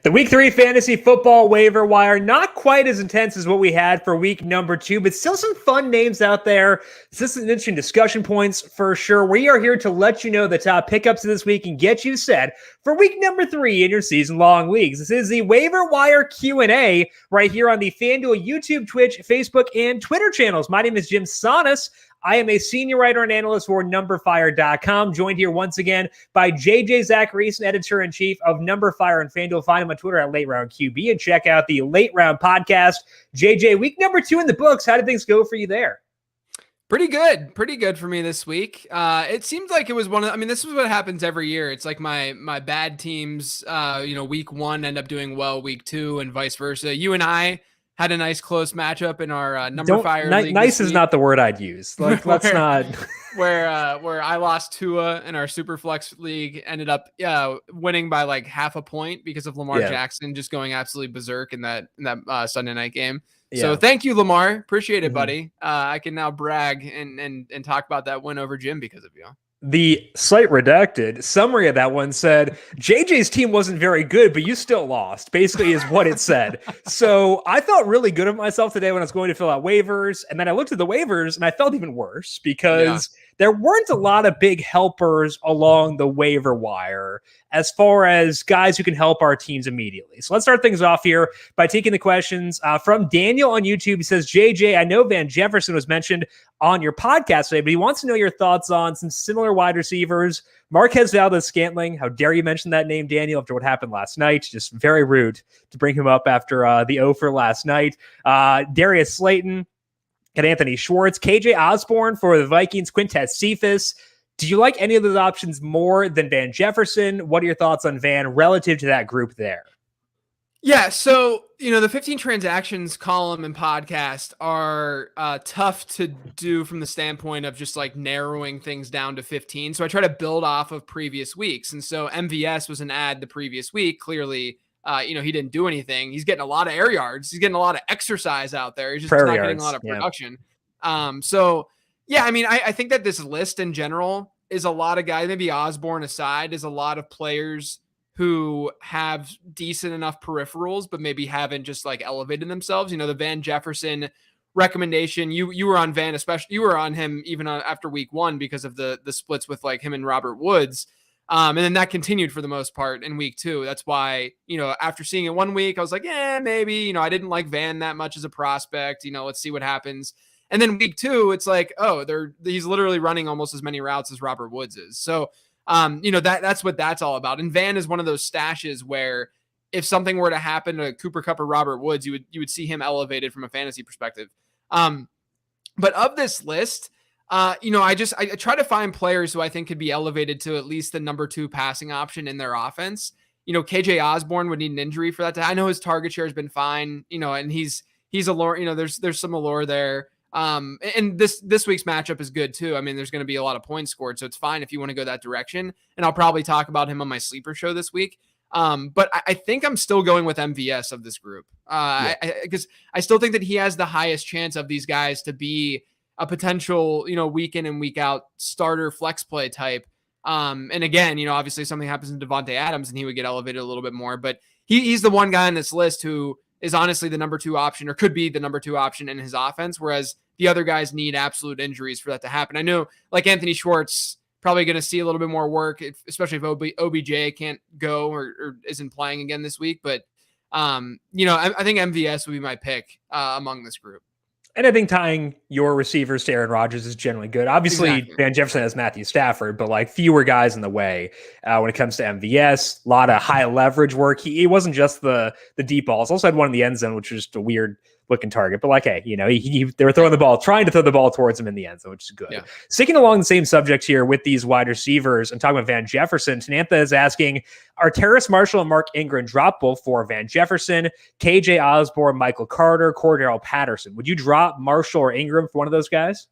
The week 3 fantasy football waiver wire, not quite as intense as what we had for week number 2, but still some fun names out there. This is an interesting discussion points for sure. We are here to let you know the top pickups of this week and get you set for week number 3 in your season-long leagues. This is the waiver wire Q&A right here on the FanDuel YouTube, Twitch, Facebook, and Twitter channels. My name is Jim Sonis. I am a senior writer and analyst for NumberFire.com, joined here once again by JJ Zachariason, editor-in-chief of NumberFire and FanDuel. Find him on Twitter at Late Round QB and check out the Late Round podcast. JJ, week number 2 in the books. How did things go for you there? Pretty good for me this week. It seemed like it was this is what happens every year. It's like my bad teams, week 1 end up doing well, week 2 and vice versa. You and I had a nice close matchup in our NumberFire league. Nice is not the word I'd use. Like, let's not. Where I lost Tua in our Superflex league, ended up winning by like half a point because of Lamar Jackson just going absolutely berserk in that Sunday night game. Yeah. So thank you, Lamar. Appreciate it, buddy. I can now brag and talk about that win over Jim because of you. The slight redacted summary of that one said, JJ's team wasn't very good, but you still lost, basically is what it said. So I felt really good of myself today when I was going to fill out waivers. And then I looked at the waivers and I felt even worse because there weren't a lot of big helpers along the waiver wire as far as guys who can help our teams immediately. So let's start things off here by taking the questions from Daniel on YouTube. He says, JJ, I know Van Jefferson was mentioned on your podcast today, but he wants to know your thoughts on some similar wide receivers. Marquez Valdez-Scantling, how dare you mention that name, Daniel, after what happened last night? Just very rude to bring him up after the O for last night. Darius Slayton, and Anthony Schwartz, Kj Osborne for the Vikings, Quintez Cephas. Do you like any of those options more than Van Jefferson? What are your thoughts on Van relative to that group there? Yeah, so, the 15 transactions column and podcast are tough to do from the standpoint of just like narrowing things down to 15. So I try to build off of previous weeks. And so MVS was an ad the previous week. Clearly, he didn't do anything. He's getting a lot of air yards. He's getting a lot of exercise out there. He's just not getting a lot of production. I think that this list in general is a lot of guys, maybe Osborne aside, is a lot of players who have decent enough peripherals, but maybe haven't just like elevated themselves. The Van Jefferson recommendation, you were on Van, especially you were on him even after week 1 because of the splits with like him and Robert Woods. And then that continued for the most part in week 2. That's why, after seeing it 1 week, I was like, maybe, I didn't like Van that much as a prospect, let's see what happens. And then week 2, it's like, he's literally running almost as many routes as Robert Woods is. So, that's what that's all about. And Van is one of those stashes where if something were to happen to Cooper Kupp or Robert Woods, you would see him elevated from a fantasy perspective. But of this list, I try to find players who I think could be elevated to at least the number 2 passing option in their offense. Kj Osborne would need an injury for that. I know his target share has been fine, and he's allure, there's some allure there. And this week's matchup is good too. I mean, there's going to be a lot of points scored, so it's fine if you want to go that direction. And I'll probably talk about him on my sleeper show this week. But I think I'm still going with MVS of this group. Because I still think that he has the highest chance of these guys to be a potential, week in and week out starter flex play type. And again, obviously something happens in Devontae Adams and he would get elevated a little bit more, but he's the one guy on this list who is honestly the number 2 option or could be the number 2 option in his offense. Whereas the other guys need absolute injuries for that to happen. I know like Anthony Schwartz probably going to see a little bit more work, especially if OBJ can't go or isn't playing again this week. But, I think MVS would be my pick among this group. And I think tying your receivers to Aaron Rodgers is generally good. Obviously, Van Jefferson has Matthew Stafford, but like fewer guys in the way when it comes to MVS. A lot of high leverage work. He wasn't just the deep balls. Also had one in the end zone, which was just a weird looking target. But like, hey, they were trying to throw the ball towards him in the end zone, which is good. Yeah. Sticking along the same subject here with these wide receivers and talking about Van Jefferson, Tanantha is asking, are Terrace Marshall and Mark Ingram droppable for Van Jefferson, KJ Osborne, Michael Carter, Cordero Patterson? Would you drop Marshall or Ingram for one of those guys?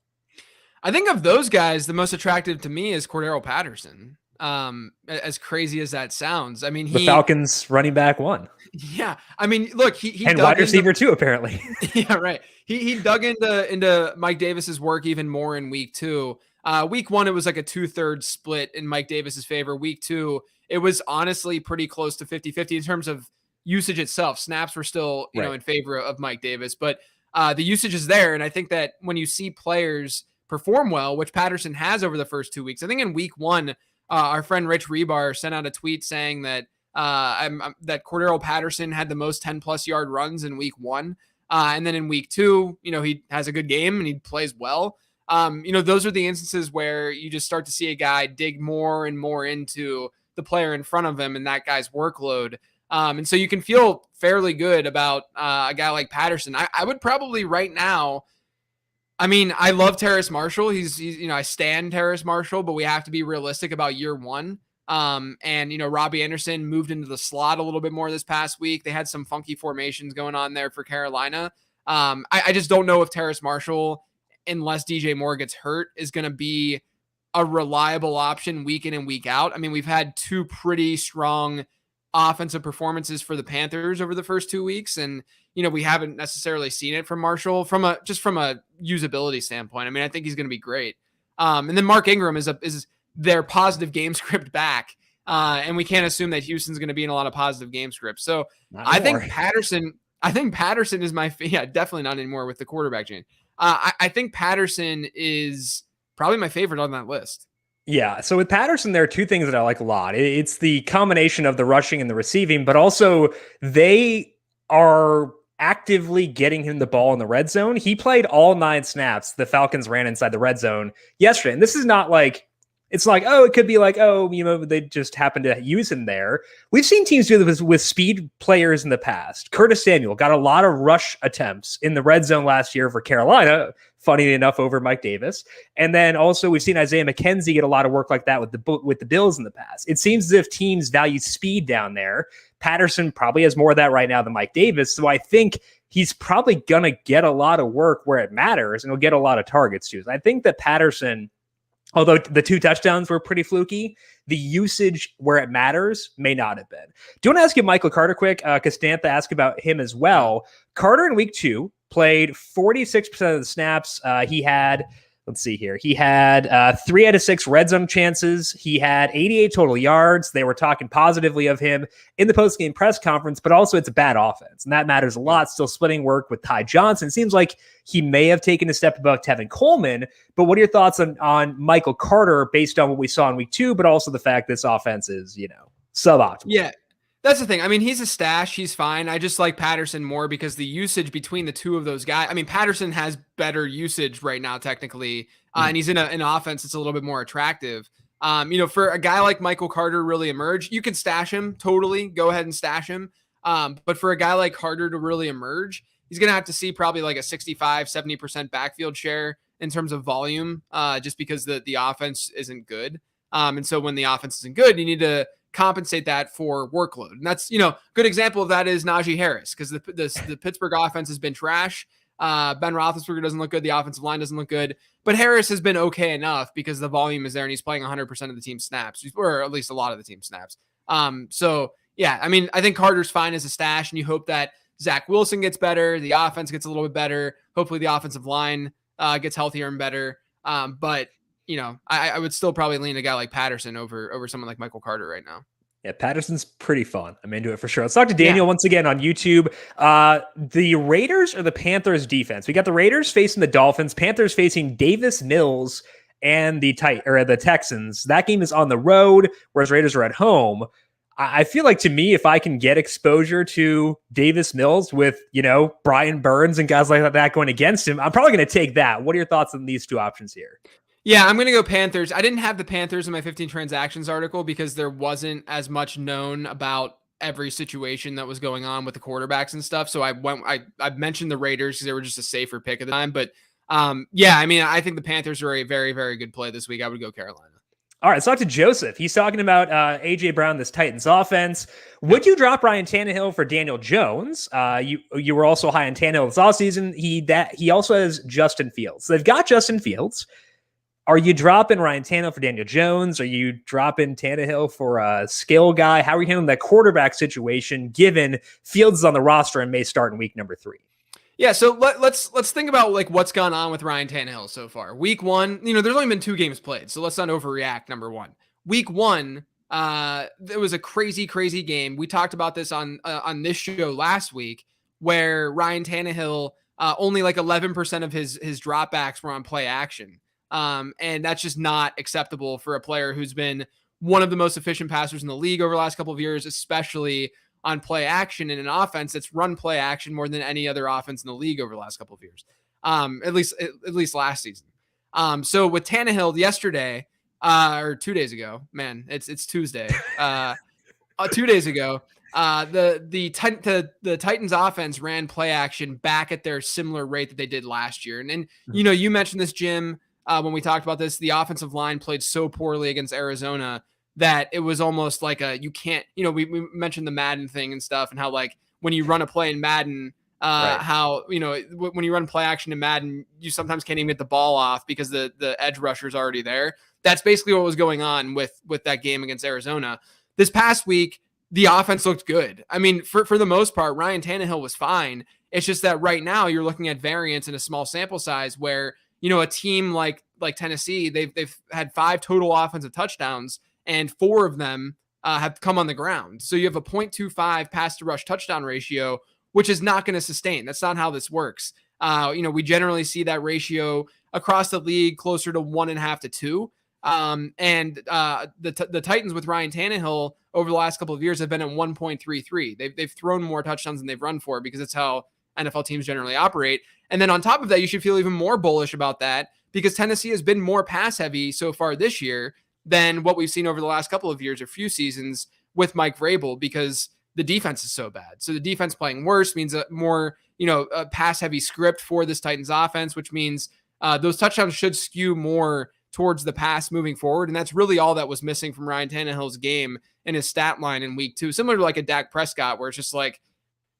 I think of those guys, the most attractive to me is Cordero Patterson. As crazy as that sounds. I mean, the Falcons running back 1. Yeah. I mean, look, he and wide receiver 2, apparently. Yeah, right. He dug into Mike Davis's work even more in week 2. Week 1, it was like a 2/3 split in Mike Davis's favor. Week 2, it was honestly pretty close to 50-50 in terms of usage itself. Snaps were still, Right. in favor of Mike Davis, but the usage is there. And I think that when you see players perform well, which Patterson has over the first 2 weeks, I think in week 1, our friend Rich Rebar sent out a tweet saying that that Cordero Patterson had the most 10+ yard runs in week 1. And then in week 2, he has a good game and he plays well. Those are the instances where you just start to see a guy dig more and more into the player in front of him and that guy's workload. And so you can feel fairly good about a guy like Patterson. I would probably right now, I love Terrace Marshall. He's I stand Terrace Marshall, but we have to be realistic about year 1. And Robbie Anderson moved into the slot a little bit more this past week. They had some funky formations going on there for Carolina. I just don't know if Terrace Marshall, unless DJ Moore gets hurt, is going to be a reliable option week in and week out. We've had 2 pretty strong offensive performances for the Panthers over the first 2 weeks. And, we haven't necessarily seen it from Marshall from a usability standpoint. I think he's going to be great. And then Mark Ingram is their positive game script back. And we can't assume that Houston's going to be in a lot of positive game scripts. So I think Patterson is definitely not anymore with the quarterback change. I think Patterson is probably my favorite on that list. Yeah. So with Patterson, there are 2 things that I like a lot. It's the combination of the rushing and the receiving, but also they are actively getting him the ball in the red zone. He played all 9 snaps the Falcons ran inside the red zone yesterday. And this is not like, it's like, it could be like, they just happened to use him there. We've seen teams do this with speed players in the past. Curtis Samuel got a lot of rush attempts in the red zone last year for Carolina, funny enough, over Mike Davis. And then also we've seen Isaiah McKenzie get a lot of work like that with the Bills in the past. It seems as if teams value speed down there. Patterson probably has more of that right now than Mike Davis. So I think he's probably going to get a lot of work where it matters, and he'll get a lot of targets too. So I think that Patterson, although the 2 touchdowns were pretty fluky, the usage where it matters may not have been. Do you want to ask you Michael Carter quick? Because Stantha asked about him as well. Carter in week 2 played 46% of the snaps. He had 3 out of 6 red zone chances. He had 88 total yards. They were talking positively of him in the post-game press conference, but also it's a bad offense, and that matters a lot. Still splitting work with Ty Johnson. It seems like he may have taken a step above Tevin Coleman, but what are your thoughts on Michael Carter based on what we saw in week 2, but also the fact this offense is, suboptimal? Yeah. That's the thing. He's a stash. He's fine. I just like Patterson more because the usage between the 2 of those guys. Patterson has better usage right now, technically, and he's in an offense that's a little bit more attractive. For a guy like Michael Carter really emerge, you can stash him. Totally. Go ahead and stash him. But for a guy like Carter to really emerge, he's going to have to see probably like a 65-70% backfield share in terms of volume, just because the offense isn't good. And so when the offense isn't good, you need to compensate that for workload. And that's, good example of that is Najee Harris, because the Pittsburgh offense has been trash. Ben Roethlisberger doesn't look good. The offensive line doesn't look good, but Harris has been okay enough because the volume is there and he's playing 100% of the team snaps, or at least a lot of the team snaps. So yeah, I think Carter's fine as a stash, and you hope that Zach Wilson gets better. The offense gets a little bit better. Hopefully the offensive line gets healthier and better. But I would still probably lean a guy like Patterson over someone like Michael Carter right now. Yeah, Patterson's pretty fun. I'm into it for sure. Let's talk to Daniel once again on YouTube. The Raiders or the Panthers defense? We got the Raiders facing the Dolphins, Panthers facing Davis Mills and the Texans. That game is on the road, whereas Raiders are at home. I feel like, to me, if I can get exposure to Davis Mills with, Brian Burns and guys like that going against him, I'm probably going to take that. What are your thoughts on these 2 options here? Yeah, I'm going to go Panthers. I didn't have the Panthers in my 15 transactions article because there wasn't as much known about every situation that was going on with the quarterbacks and stuff. So I mentioned the Raiders because they were just a safer pick at the time. But I think the Panthers are a very, very good play this week. I would go Carolina. All right, let's talk to Joseph. He's talking about A.J. Brown, this Titans offense. Would you drop Ryan Tannehill for Daniel Jones? You were also high on Tannehill this offseason. He also has Justin Fields. So they've got Justin Fields. Are you dropping Ryan Tannehill for Daniel Jones? Are you dropping Tannehill for a skill guy? How are you handling that quarterback situation, given Fields is on the roster and may start in week number 3? Yeah, so let's think about like what's gone on with Ryan Tannehill so far. Week 1, there's only been 2 games played, so let's not overreact. Number 1, week 1, it was a crazy, crazy game. We talked about this on this show last week, where Ryan Tannehill, only like 11% of his dropbacks were on play action. And that's just not acceptable for a player who's been one of the most efficient passers in the league over the last couple of years, especially on play action in an offense that's run play action more than any other offense in the league over the last couple of years. At least last season. So with Tannehill yesterday, or 2 days ago, man, it's Tuesday. 2 days ago, the Titans offense ran play action back at their similar rate that they did last year. And you mentioned this, Jim, when we talked about this, the offensive line played so poorly against Arizona that it was almost like you can't, we mentioned the Madden thing and stuff, and how like when you run a play in Madden, Right. how, when you run play action in Madden, you sometimes can't even get the ball off because the edge rusher is already there. That's basically what was going on with that game against Arizona. This past week, the offense looked good. I mean, for the most part, Ryan Tannehill was fine. It's just that right now you're looking at variance in a small sample size where, a team like Tennessee, they've had 5 total offensive touchdowns and 4 of them have come on the ground. So you have a 0.25 pass to rush touchdown ratio, which is not going to sustain. That's not how this works. We generally see that ratio across the league closer to 1.5 to 2. The Titans with Ryan Tannehill over the last couple of years have been at 1.33. They've thrown more touchdowns than they've run for, because it's how NFL teams generally operate. And then on top of that, you should feel even more bullish about that, because Tennessee has been more pass heavy so far this year than what we've seen over the last couple of years or few seasons with Mike Vrabel, because the defense is so bad. So the defense playing worse means a more, a pass heavy script for this Titans offense, which means those touchdowns should skew more towards the pass moving forward. And that's really all that was missing from Ryan Tannehill's game and his stat line in week 2, similar to like a Dak Prescott, where it's just like,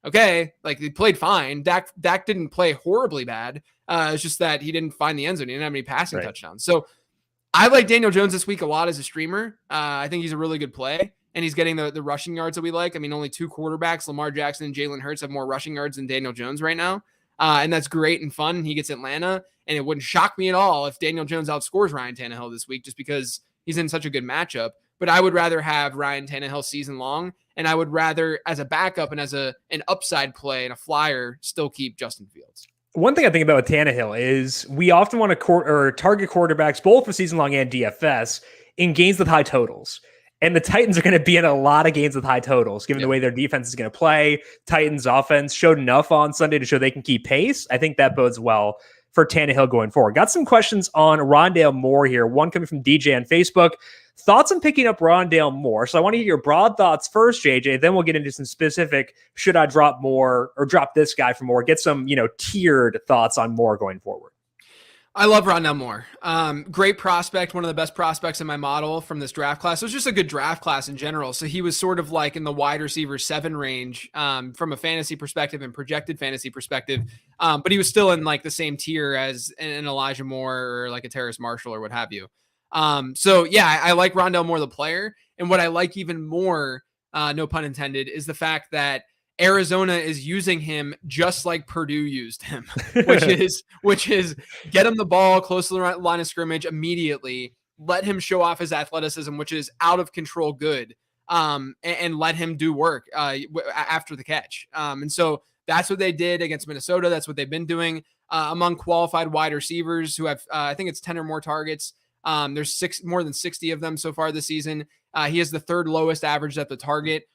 okay, like he played fine. Dak didn't play horribly bad. It's just that he didn't find the end zone. He didn't have any passing touchdowns. So I like Daniel Jones this week a lot as a streamer. I think he's a really good play, and he's getting the rushing yards that we like. I mean, only 2 quarterbacks, Lamar Jackson and Jalen Hurts, have more rushing yards than Daniel Jones right now. And that's great and fun. He gets Atlanta, and it wouldn't shock me at all if Daniel Jones outscores Ryan Tannehill this week, just because he's in such a good matchup. But I would rather have Ryan Tannehill season long, and I would rather, as a backup and as an upside play and a flyer, still keep Justin Fields. One thing I think about with Tannehill is we often want to target quarterbacks, both for season long and DFS, in games with high totals. And the Titans are going to be in a lot of games with high totals, given the way their defense is going to play. Titans offense showed enough on Sunday to show they can keep pace. I think that bodes well for Tannehill going forward. Got some questions on Rondale Moore here. One coming from DJ on Facebook. Thoughts on picking up Rondale Moore? So I want to get your broad thoughts first, JJ. Then we'll get into some specific, should I drop Moore or drop this guy for Moore? Get some, tiered thoughts on Moore going forward. I love Rondell Moore. Great prospect, one of the best prospects in my model from this draft class. It was just a good draft class in general. So he was sort of like in the wide receiver 7 range from a fantasy perspective and projected fantasy perspective. But he was still in like the same tier as an Elijah Moore or like a Terrace Marshall or what have you. So yeah, I like Rondell Moore, the player. And what I like even more, no pun intended, is the fact that Arizona is using him just like Purdue used him, which is get him the ball close to the line of scrimmage immediately, let him show off his athleticism, which is out of control good, and let him do work after the catch. And so that's what they did against Minnesota. That's what they've been doing among qualified wide receivers who have, I think it's 10 or more targets. There's more than 60 of them so far this season. He has the 3rd lowest average at the target.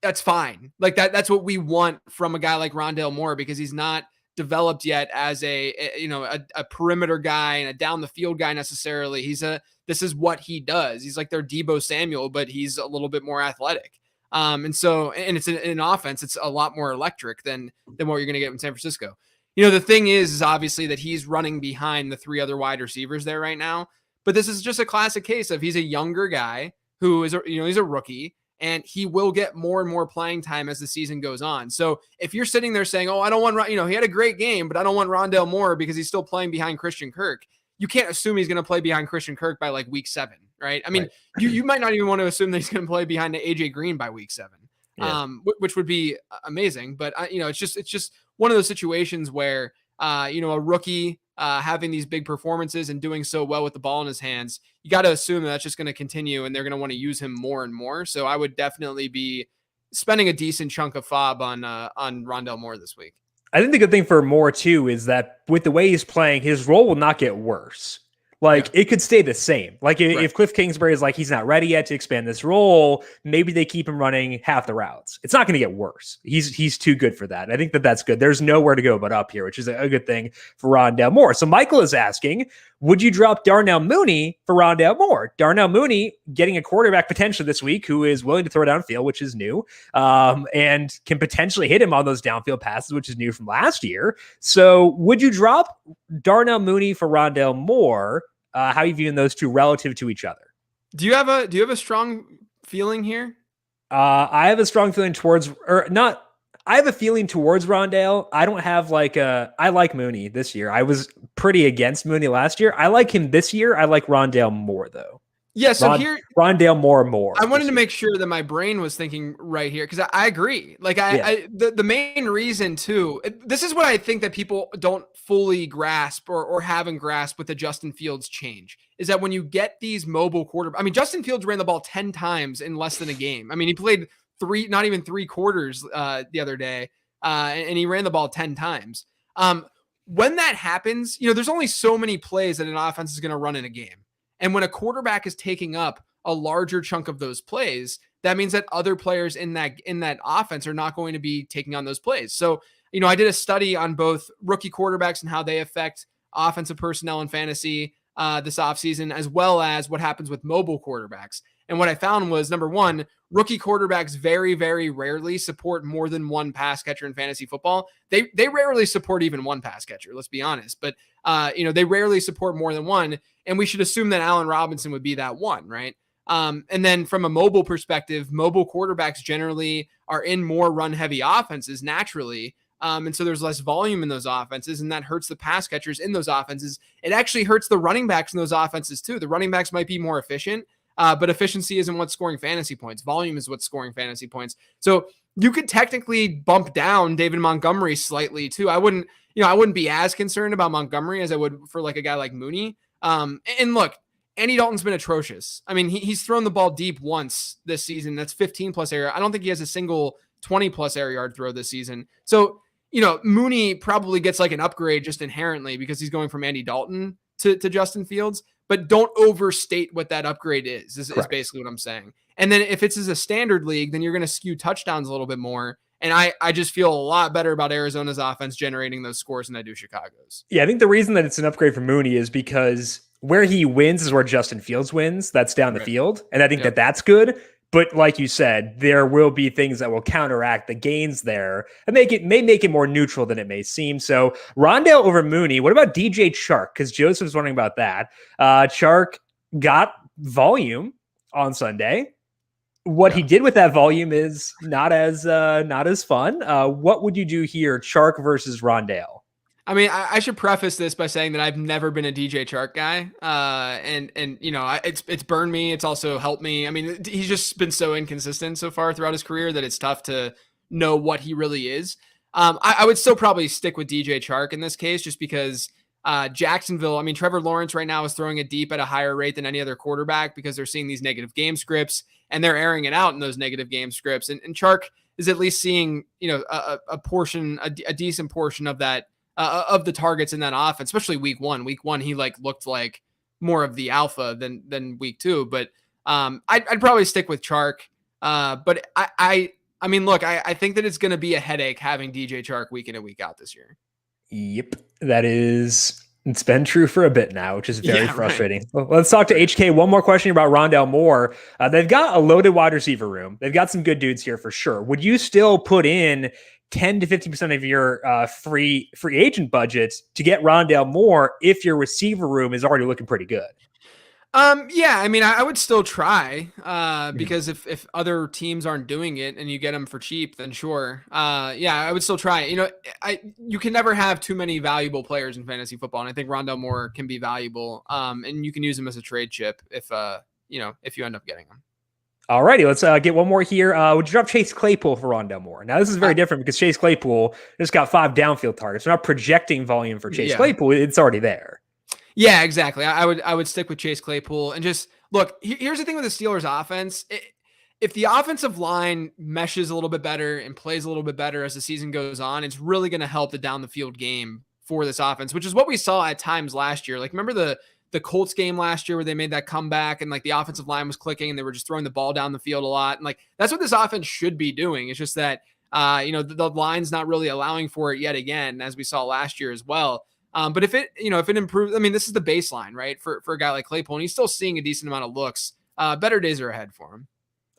That's fine. Like that's what we want from a guy like Rondell Moore, because he's not developed yet as a perimeter guy and a down the field guy necessarily. This is what he does. He's like their Deebo Samuel, but he's a little bit more athletic. And it's an offense. It's a lot more electric than what you're going to get in San Francisco. The thing is obviously that he's running behind the 3 other wide receivers there right now, but this is just a classic case of he's a younger guy who is, he's a rookie, and he will get more and more playing time as the season goes on. So if you're sitting there saying, oh, I don't want, he had a great game, but I don't want Rondell Moore because he's still playing behind Christian Kirk, you can't assume he's going to play behind Christian Kirk by like week 7, right? I mean, right. You might not even want to assume that he's going to play behind AJ Green by week 7, which would be amazing. But, it's just one of those situations where, a rookie having these big performances and doing so well with the ball in his hands, you got to assume that that's just going to continue and they're going to want to use him more and more. So I would definitely be spending a decent chunk of FOB on Rondell Moore this week. I think the good thing for Moore too is that with the way he's playing, his role will not get worse. Like it could stay the same. Like if Cliff Kingsbury is like, he's not ready yet to expand this role, maybe they keep him running half the routes. It's not going to get worse. He's too good for that. I think that's good. There's nowhere to go but up here, which is a good thing for Rondell Moore. So Michael is asking, would you drop Darnell Mooney for Rondell Moore? Darnell Mooney getting a quarterback potentially this week who is willing to throw downfield, which is new, and can potentially hit him on those downfield passes, which is new from last year. So would you drop Darnell Mooney for Rondell Moore? How are you viewing those two relative to each other? Do you have a strong feeling here? I have a strong feeling towards, or not. I have a feeling towards Rondale. I don't have I like Mooney this year. I was pretty against Mooney last year. I like him this year. I like Rondale more though. Yeah, so Rondale more. I wanted to make sure that my brain was thinking right here because I agree. Like the main reason too, this is what I think that people don't fully grasp or haven't grasped with the Justin Fields change is that when you get these mobile quarterbacks, I mean, Justin Fields ran the ball 10 times in less than a game. I mean, he played not even three quarters the other day, and he ran the ball 10 times. When that happens, there's only so many plays that an offense is going to run in a game. And when a quarterback is taking up a larger chunk of those plays, that means that other players in that offense are not going to be taking on those plays. So, I did a study on both rookie quarterbacks and how they affect offensive personnel in fantasy this offseason, as well as what happens with mobile quarterbacks. And what I found was, number one, rookie quarterbacks very, very rarely support more than one pass catcher in fantasy football. They rarely support even one pass catcher, let's be honest. But, they rarely support more than one. And we should assume that Allen Robinson would be that one, right? And then from a mobile perspective, mobile quarterbacks generally are in more run-heavy offenses naturally. And so there's less volume in those offenses, and that hurts the pass catchers in those offenses. It actually hurts the running backs in those offenses too. The running backs might be more efficient, but efficiency isn't what's scoring fantasy points. Volume is what's scoring fantasy points. So you could technically bump down David Montgomery slightly too. I wouldn't be as concerned about Montgomery as I would for like a guy like Mooney. And look, Andy Dalton's been atrocious. I mean, he's thrown the ball deep once this season. That's 15 plus air. I don't think he has a single 20 plus air yard throw this season. So, Mooney probably gets like an upgrade just inherently because he's going from Andy Dalton to Justin Fields, but don't overstate what that upgrade is basically what I'm saying. And then if it's as a standard league, then you're going to skew touchdowns a little bit more. And I just feel a lot better about Arizona's offense generating those scores than I do Chicago's. Yeah, I think the reason that it's an upgrade for Mooney is because where he wins is where Justin Fields wins. That's down the field. And I think that's good. But like you said, there will be things that will counteract the gains there and make it more neutral than it may seem. So Rondale over Mooney. What about DJ Chark? Because Joseph's wondering about that. Chark got volume on Sunday. What he did with that volume is not as fun. What would you do here, Chark versus Rondale? I mean, I should preface this by saying that I've never been a DJ Chark guy. And it's burned me. It's also helped me. I mean, he's just been so inconsistent so far throughout his career that it's tough to know what he really is. I would still probably stick with DJ Chark in this case, just because Jacksonville, I mean, Trevor Lawrence right now is throwing it deep at a higher rate than any other quarterback because they're seeing these negative game scripts and they're airing it out in those negative game scripts. And Chark is at least seeing, a decent portion of that, of the targets in that offense, especially week one. Week one, he looked like more of the alpha than week two. But I'd probably stick with Chark. But I mean, look, I think that it's going to be a headache having DJ Chark week in and week out this year. Yep, it's been true for a bit now, which is very frustrating. Right. Well, let's talk to HK. One more question about Rondell Moore. They've got a loaded wide receiver room. They've got some good dudes here for sure. Would you still put in 10 to 50% of your free agent budget to get Rondell Moore if your receiver room is already looking pretty good? Yeah, I mean, I would still try because if other teams aren't doing it and you get them for cheap, then sure. Yeah, I would still try it. You can never have too many valuable players in fantasy football. And I think Rondell Moore can be valuable. And you can use him as a trade chip if you end up getting him. All righty, let's get one more here. Would you drop Chase Claypool for Rondell Moore? Now, this is very different because Chase Claypool just got 5 downfield targets. We're not projecting volume for Chase Claypool. It's already there. Yeah, exactly. I would stick with Chase Claypool and just look. Here's the thing with the Steelers offense. If the offensive line meshes a little bit better and plays a little bit better as the season goes on, it's really going to help the down the field game for this offense, which is what we saw at times last year. Like, remember the Colts game last year where they made that comeback and like the offensive line was clicking and they were just throwing the ball down the field a lot. And like, that's what this offense should be doing. It's just that, the line's not really allowing for it yet again, as we saw last year as well. But if it improves, I mean, this is the baseline, right? For a guy like Claypool, and he's still seeing a decent amount of looks. Better days are ahead for him.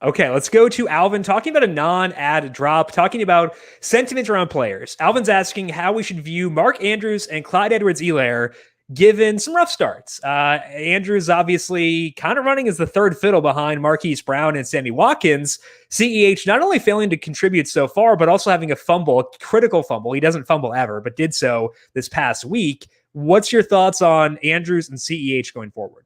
Okay, let's go to Alvin talking about a non-ad drop, talking about sentiment around players. Alvin's asking how we should view Mark Andrews and Clyde Edwards-Helaire given some rough starts. Andrews obviously kind of running as the third fiddle behind Marquise Brown and Sammy Watkins. CEH not only failing to contribute so far, but also having a critical fumble. He doesn't fumble ever, but did so this past week. What's your thoughts on Andrews and CEH going forward?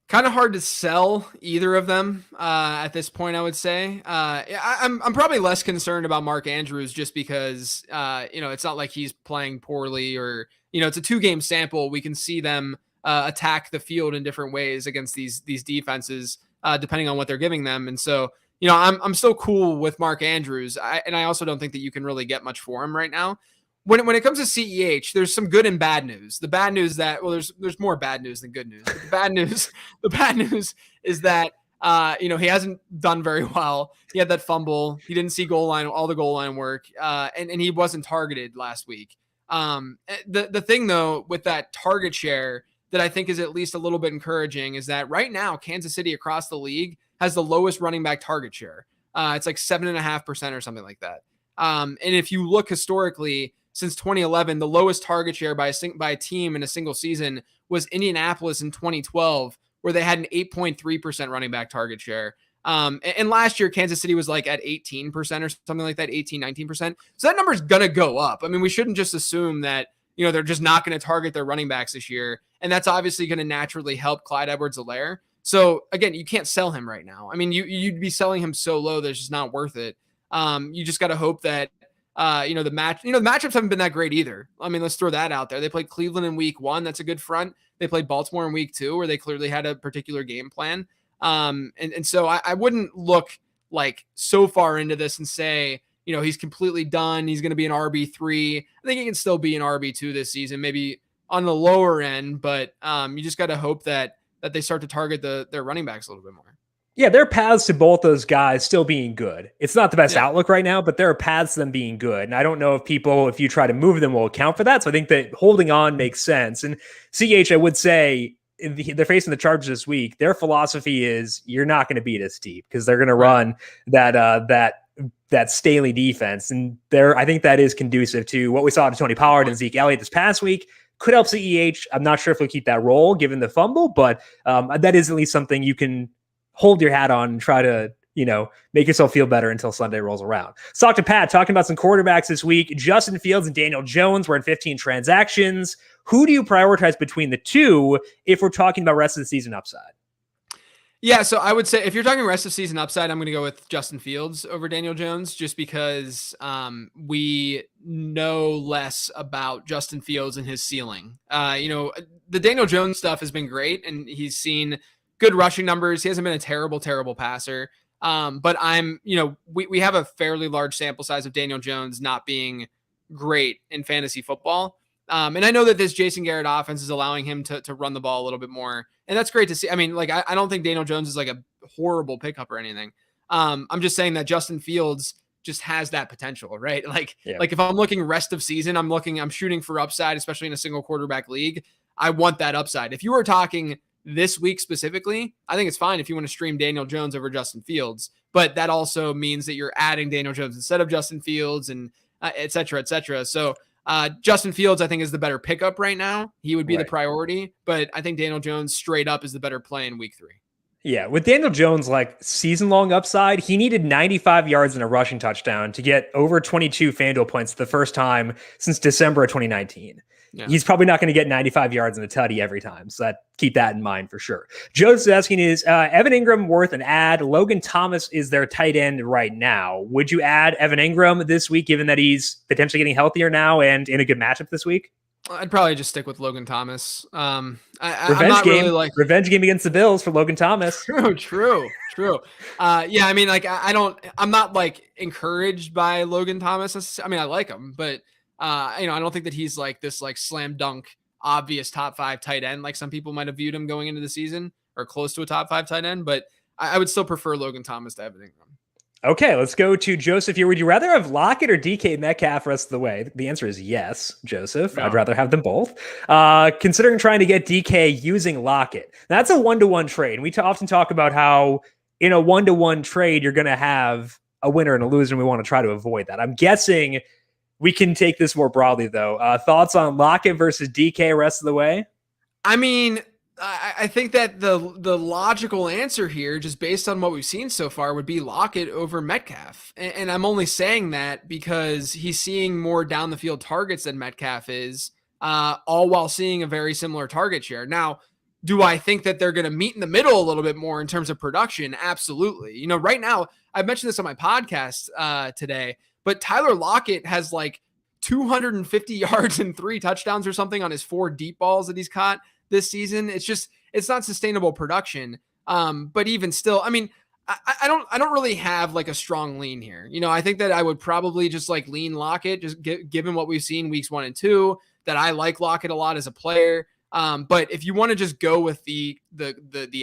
Kind of hard to sell either of them at this point, I would say. I'm probably less concerned about Mark Andrews just because, it's not like he's playing poorly or, it's a 2-game sample. We can see them attack the field in different ways against these defenses, depending on what they're giving them. And so, I'm still cool with Mark Andrews. I also don't think that you can really get much for him right now. When it comes to CEH, there's some good and bad news. The bad news there's more bad news than good news. But the bad news is that he hasn't done very well. He had that fumble. He didn't see all the goal line work, and he wasn't targeted last week. The thing though with that target share that I think is at least a little bit encouraging is that right now Kansas City across the league has the lowest running back target share. It's like 7.5% or something like that. And if you look historically, since 2011, the lowest target share by a team in a single season was Indianapolis in 2012, where they had an 8.3% running back target share. And last year, Kansas City was like at 18% or something like that, 18, 19%. So that number is going to go up. I mean, we shouldn't just assume that, they're just not going to target their running backs this year. And that's obviously going to naturally help Clyde Edwards-Helaire. So again, you can't sell him right now. I mean, you'd be selling him so low that it's just not worth it. You just got to hope that, the matchups haven't been that great either. I mean, let's throw that out there. They played Cleveland in week 1. That's a good front. They played Baltimore in week 2, where they clearly had a particular game plan. And so I wouldn't look like so far into this and say, he's completely done. He's going to be an RB3. I think he can still be an RB2 this season, maybe on the lower end, but you just got to hope that they start to target their running backs a little bit more. Yeah, there are paths to both those guys still being good. It's not the best outlook right now, but there are paths to them being good. And I don't know if you try to move them, will account for that. So I think that holding on makes sense. And CH, I would say, they're facing the Chargers this week. Their philosophy is you're not going to beat us deep because they're going to run that Staley defense. And I think that is conducive to what we saw to Tony Pollard and Zeke Elliott this past week. Could help CEH. I'm not sure if we'll keep that role given the fumble, but that is at least something you can hold your hat on and try to, make yourself feel better until Sunday rolls around. Let's talk to Pat, talking about some quarterbacks this week. Justin Fields and Daniel Jones were in 15 transactions. Who do you prioritize between the two if we're talking about rest of the season upside? Yeah, so I would say if you're talking rest of season upside, I'm going to go with Justin Fields over Daniel Jones just because we know less about Justin Fields and his ceiling. The Daniel Jones stuff has been great, and he's seen good rushing numbers. He hasn't been a terrible, terrible passer. But we have a fairly large sample size of Daniel Jones not being great in fantasy football. And I know that this Jason Garrett offense is allowing him to run the ball a little bit more. And that's great to see. I mean, I don't think Daniel Jones is like a horrible pickup or anything. I'm just saying that Justin Fields just has that potential, right? Like if I'm looking rest of season, I'm shooting for upside, especially in a single quarterback league. I want that upside. If you were talking this week specifically, I think it's fine if you want to stream Daniel Jones over Justin Fields, but that also means that you're adding Daniel Jones instead of Justin Fields and et cetera, et cetera. So Justin Fields, I think, is the better pickup right now. He would be the priority, but I think Daniel Jones straight up is the better play in week 3. Yeah, with Daniel Jones, season-long upside, he needed 95 yards and a rushing touchdown to get over 22 FanDuel points the first time since December of 2019. He's probably not going to get 95 yards and a tutty every time. So keep that in mind for sure. Joe's asking, is Evan Ingram worth an add? Logan Thomas is their tight end right now. Would you add Evan Ingram this week, given that he's potentially getting healthier now and in a good matchup this week? I'd probably just stick with Logan Thomas. I'm not game, really revenge game against the Bills for Logan Thomas. True. Yeah, I mean, like, I'm not like encouraged by Logan Thomas. I mean, I like him, but I don't think that he's like this like slam dunk obvious top 5 tight end like some people might have viewed him going into the season, or close to a top 5 tight end. But I would still prefer Logan Thomas to Evan Ingram. Okay, let's go to Joseph here. Would you rather have Lockett or DK Metcalf rest of the way? The answer is yes, Joseph. No. I'd rather have them both. Considering trying to get DK using Lockett. That's a 1-to-1 trade. We often talk about how in a 1-to-1 trade, you're going to have a winner and a loser, and we want to try to avoid that. I'm guessing we can take this more broadly, though. Thoughts on Lockett versus DK rest of the way? I mean, I think that the logical answer here, just based on what we've seen so far, would be Lockett over Metcalf. And I'm only saying that because he's seeing more down the field targets than Metcalf is, all while seeing a very similar target share. Now, do I think that they're going to meet in the middle a little bit more in terms of production? Absolutely. Right now, I've mentioned this on my podcast today, but Tyler Lockett has like 250 yards and 3 touchdowns or something on his 4 deep balls that he's caught this season. It's not sustainable production. But even still, I mean, I don't really have like a strong lean here. I think that I would probably just like lean Lockett, just given what we've seen weeks 1 and 2, that I like Lockett a lot as a player. But if you want to just go with the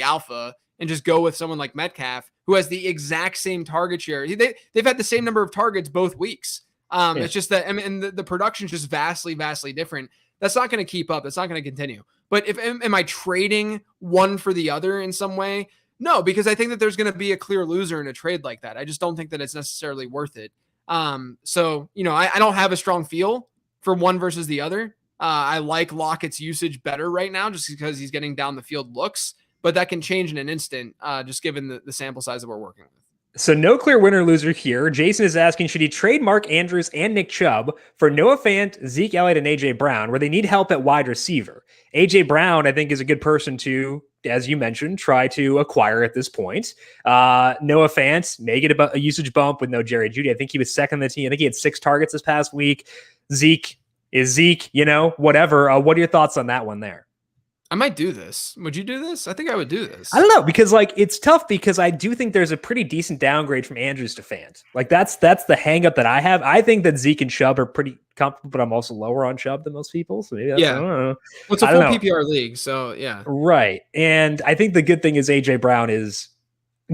alpha and just go with someone like Metcalf, who has the exact same target share, they've had the same number of targets both weeks. It's just that, I mean, the production is just vastly different. That's not going to keep up. That's not going to continue. But am I trading one for the other in some way? No, because I think that there's going to be a clear loser in a trade like that. I just don't think that it's necessarily worth it. So, I don't have a strong feel for one versus the other. I like Lockett's usage better right now just because he's getting down the field looks, but that can change in an instant, just given the sample size that we're working with. So no clear winner loser here. Jason is asking, should he trade Mark Andrews and Nick Chubb for Noah Fant, Zeke Elliott, and A.J. Brown, where they need help at wide receiver? A.J. Brown, I think, is a good person to, as you mentioned, try to acquire at this point. Noah Fant may get a usage bump with no Jerry Jeudy. I think he was second on the team. I think he had 6 targets this past week. Zeke is Zeke, whatever. What are your thoughts on that one there? I might do this. Would you do this? I think I would do this. I don't know, because it's tough because I do think there's a pretty decent downgrade from Andrews to Fant. That's the hang up that I have. I think that Zeke and Chubb are pretty comfortable, but I'm also lower on Chubb than most people. So maybe I don't know. Well, it's a full PPR league, so yeah. Right. And I think the good thing is AJ Brown is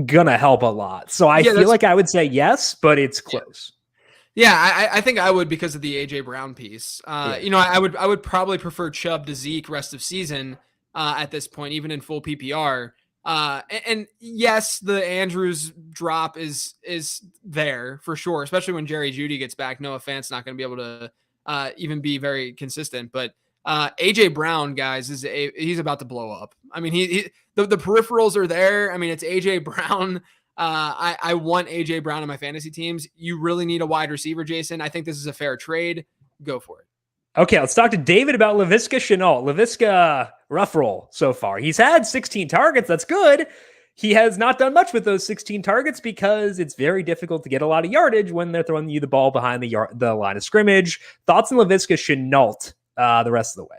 gonna help a lot. So I feel like I would say yes, but it's close. Yeah, I think I would because of the AJ Brown piece. I would probably prefer Chubb to Zeke rest of season at this point, even in full PPR. And yes, the Andrews drop is there for sure, especially when Jerry Jeudy gets back. Noah Fant's not going to be able to even be very consistent. But AJ Brown, guys, he's about to blow up. I mean, the peripherals are there. I mean, it's AJ Brown. I want AJ Brown on my fantasy teams. You really need a wide receiver, Jason. I think this is a fair trade. Go for it. Okay, let's talk to David about Laviska Shenault. Laviska, rough roll so far. He's had 16 targets. That's good. He has not done much with those 16 targets because it's very difficult to get a lot of yardage when they're throwing you the ball behind the line of scrimmage. Thoughts on Laviska Shenault the rest of the way?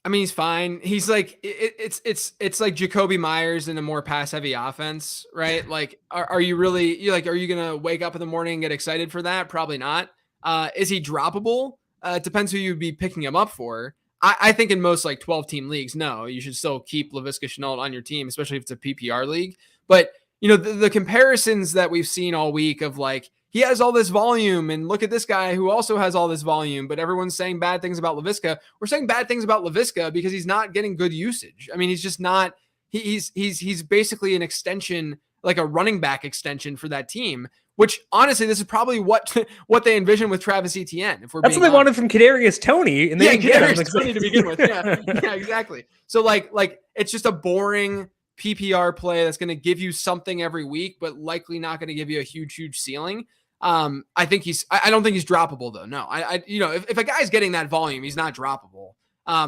I mean, he's fine. He's like, it's like Jacoby Myers in a more pass heavy offense, right? Like, are you really, are you going to wake up in the morning and get excited for that? Probably not. Is he droppable? It depends who you'd be picking him up for. I think in most like 12 team leagues, no, you should still keep Laviska Shenault on your team, especially if it's a PPR league. But the comparisons that we've seen all week of like, he has all this volume and look at this guy who also has all this volume, but everyone's saying bad things about Laviska. We're saying bad things about Laviska because he's not getting good usage. I mean, he's just not, he's basically an extension, like a running back extension for that team, which honestly, this is probably what they envision with Travis Etienne. If we're That's what they wanted from Kadarius Toney, and they didn't get him. Toney to begin with. Yeah, exactly. So like it's just a boring PPR play that's going to give you something every week, but likely not going to give you a huge ceiling. I think I don't think he's droppable though. No, if a guy's getting that volume, he's not droppable.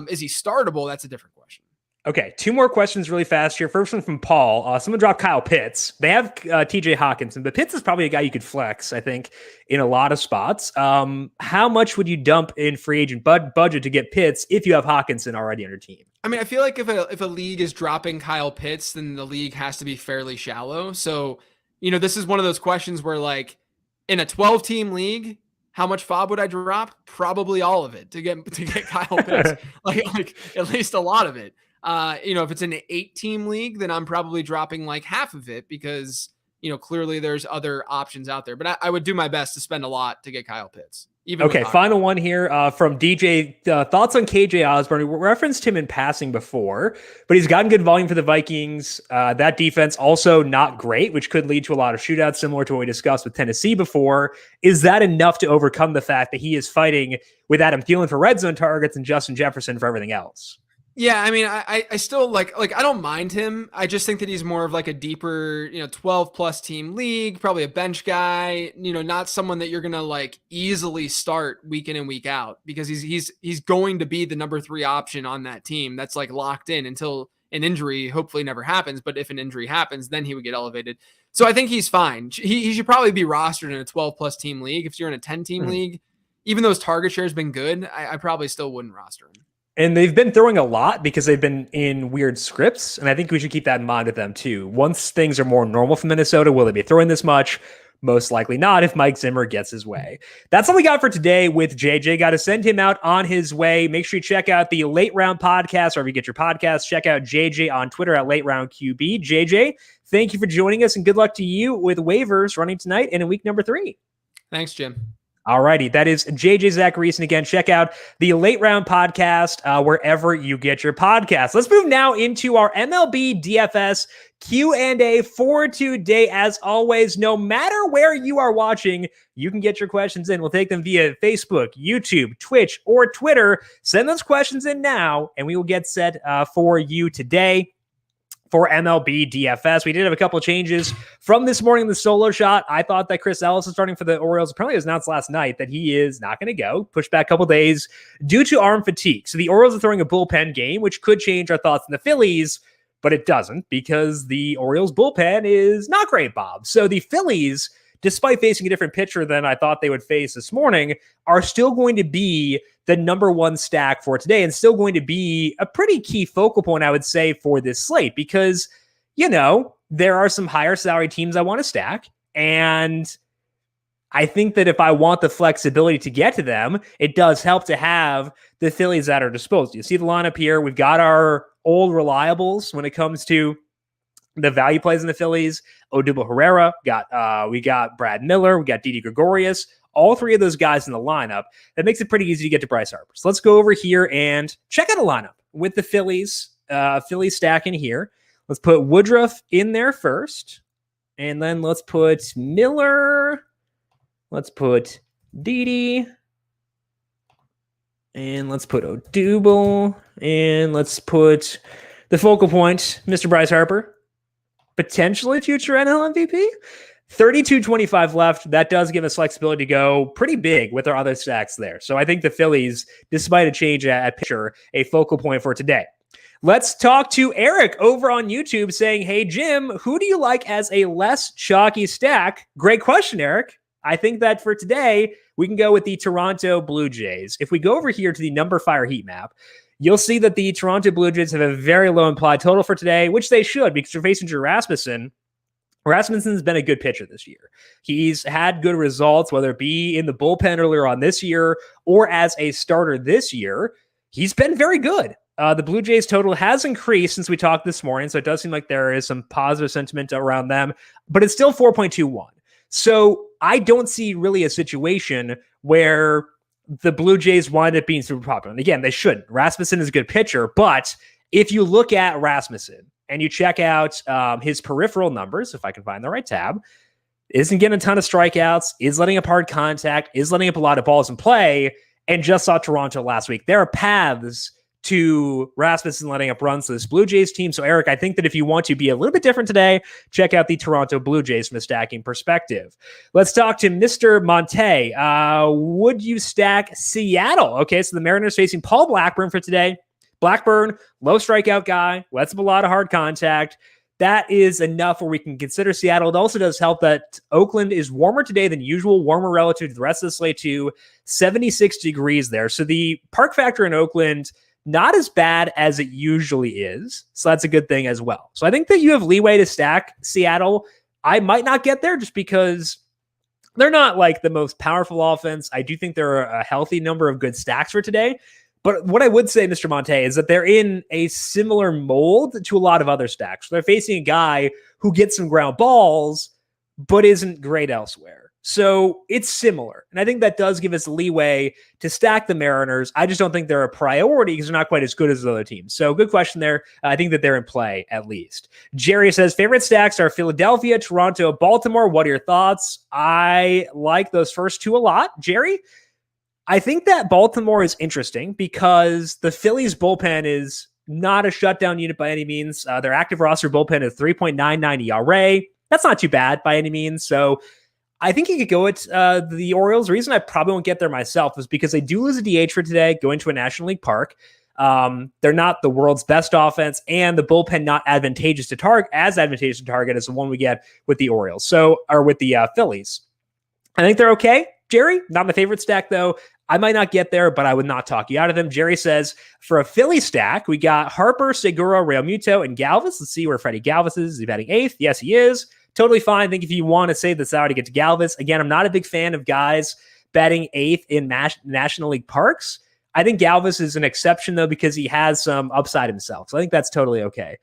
Is he startable? That's a different question. Okay, 2 more questions really fast here. First one from Paul. Someone dropped Kyle Pitts. They have TJ Hawkinson, but Pitts is probably a guy you could flex, I think, in a lot of spots. How much would you dump in free agent budget to get Pitts if you have Hawkinson already on your team? I mean, I feel like if a league is dropping Kyle Pitts, then the league has to be fairly shallow. So, this is one of those questions where, like, in a 12-team league, how much FOB would I drop? Probably all of it to get Kyle Pitts, like at least a lot of it. If it's an 8-team league, then I'm probably dropping like half of it because, clearly there's other options out there. But I would do my best to spend a lot to get Kyle Pitts. Okay, final one here from DJ. Thoughts on Kj Osborne? We referenced him in passing before, but he's gotten good volume for the Vikings. That defense also not great, which could lead to a lot of shootouts, similar to what we discussed with Tennessee before. Is that enough to overcome the fact that he is fighting with Adam Thielen for red zone targets and Justin Jefferson for everything else? Yeah, I mean, I still like I don't mind him. I just think that he's more of like a deeper, 12+ team league, probably a bench guy, not someone that you're going to like easily start week in and week out because he's going to be the number 3 option on that team. That's like locked in until an injury hopefully never happens. But if an injury happens, then he would get elevated. So I think he's fine. He should probably be rostered in a 12+ team league. If you're in a 10-team league, even though his target share has been good, I probably still wouldn't roster him. And they've been throwing a lot because they've been in weird scripts. And I think we should keep that in mind with them too. Once things are more normal for Minnesota, will they be throwing this much? Most likely not if Mike Zimmer gets his way. That's all we got for today with JJ. Got to send him out on his way. Make sure you check out the Late Round Podcast, or if you get your podcasts, check out JJ on Twitter at Late Round QB. JJ, thank you for joining us and good luck to you with waivers running tonight and in week number 3. Thanks, Jim. All righty. That is JJ Zachariason. Again, check out the Late Round Podcast wherever you get your podcasts. Let's move now into our MLB DFS Q&A for today. As always, no matter where you are watching, you can get your questions in. We'll take them via Facebook, YouTube, Twitch, or Twitter. Send those questions in now, and we will get set for you today. For MLB DFS. We did have a couple of changes from this morning in the solo shot. I thought that Chris Ellis is starting for the Orioles. Apparently it was announced last night that he is not going to go. Pushed back a couple days due to arm fatigue. So the Orioles are throwing a bullpen game, which could change our thoughts on the Phillies, but it doesn't because the Orioles bullpen is not great, Bob. So the Phillies, despite facing a different pitcher than I thought they would face this morning, are still going to be the number 1 stack for today and still going to be a pretty key focal point, I would say, for this slate because, there are some higher salary teams I want to stack. And I think that if I want the flexibility to get to them, it does help to have the Phillies at our disposal. You see the lineup here. We've got our old reliables when it comes to the value plays in the Phillies. Odubel Herrera, we got Brad Miller, we got Didi Gregorius. All 3 of those guys in the lineup. That makes it pretty easy to get to Bryce Harper. So let's go over here and check out a lineup with the Phillies. Phillies stack in here. Let's put Woodruff in there first. And then let's put Miller. Let's put Didi. And let's put Odubel. And let's put the focal point, Mr. Bryce Harper. Potentially future NL MVP. 32-25 left. That does give us flexibility to go pretty big with our other stacks there. So I think the Phillies, despite a change at pitcher, a focal point for today. Let's talk to Eric over on YouTube saying, hey, Jim, who do you like as a less chalky stack? Great question, Eric. I think that for today, we can go with the Toronto Blue Jays. If we go over here to the number fire heat map, you'll see that the Toronto Blue Jays have a very low implied total for today, which they should because they're facing Drew Rasmussen. Rasmussen's been a good pitcher this year. He's had good results, whether it be in the bullpen earlier on this year or as a starter this year. He's been very good. The Blue Jays total has increased since we talked this morning, so it does seem like there is some positive sentiment around them, but it's still 4.21. So I don't see really a situation where the Blue Jays wind up being super popular. And again, they shouldn't. Rasmussen is a good pitcher, but if you look at Rasmussen, and you check out his peripheral numbers, if I can find the right tab, isn't getting a ton of strikeouts, is letting up hard contact, is letting up a lot of balls in play, and just saw Toronto last week. There are paths to Rasmussen letting up runs to this Blue Jays team. So, Eric, I think that if you want to be a little bit different today, check out the Toronto Blue Jays from a stacking perspective. Let's talk to Mr. Monte. Would you stack Seattle? Okay, so the Mariners facing Paul Blackburn for today. Blackburn, low strikeout guy, lets up a lot of hard contact. That is enough where we can consider Seattle. It also does help that Oakland is warmer today than usual, warmer relative to the rest of the slate too, 76 degrees there. So the park factor in Oakland, not as bad as it usually is. So that's a good thing as well. So I think that you have leeway to stack Seattle. I might not get there just because they're not like the most powerful offense. I do think there are a healthy number of good stacks for today. But what I would say, Mr. Monte, is that they're in a similar mold to a lot of other stacks. They're facing a guy who gets some ground balls, but isn't great elsewhere. So it's similar. And I think that does give us leeway to stack the Mariners. I just don't think they're a priority because they're not quite as good as the other teams. So good question there. I think that they're in play at least. Jerry says, favorite stacks are Philadelphia, Toronto, Baltimore. What are your thoughts? I like those first two a lot. Jerry? I think that Baltimore is interesting because the Phillies bullpen is not a shutdown unit by any means. Their active roster bullpen is 3.99 ERA. That's not too bad by any means. So I think you could go at the Orioles. The reason I probably won't get there myself is because they do lose a DH for today, going to a National League park. They're not the world's best offense, and the bullpen not advantageous to target as the one we get with the Orioles. Or with the Phillies. I think they're okay. Jerry, not my favorite stack though. I might not get there, but I would not talk you out of them. Jerry says, for a Philly stack, we got Harper, Segura, Realmuto, and Galvis. Let's see where Freddie Galvis is. Is he batting 8th? Yes, he is. Totally fine. I think if you want to say that's how to get to Galvis. Again, I'm not a big fan of guys batting 8th in National League parks. I think Galvis is an exception, though, because he has some upside himself. So I think that's totally okay.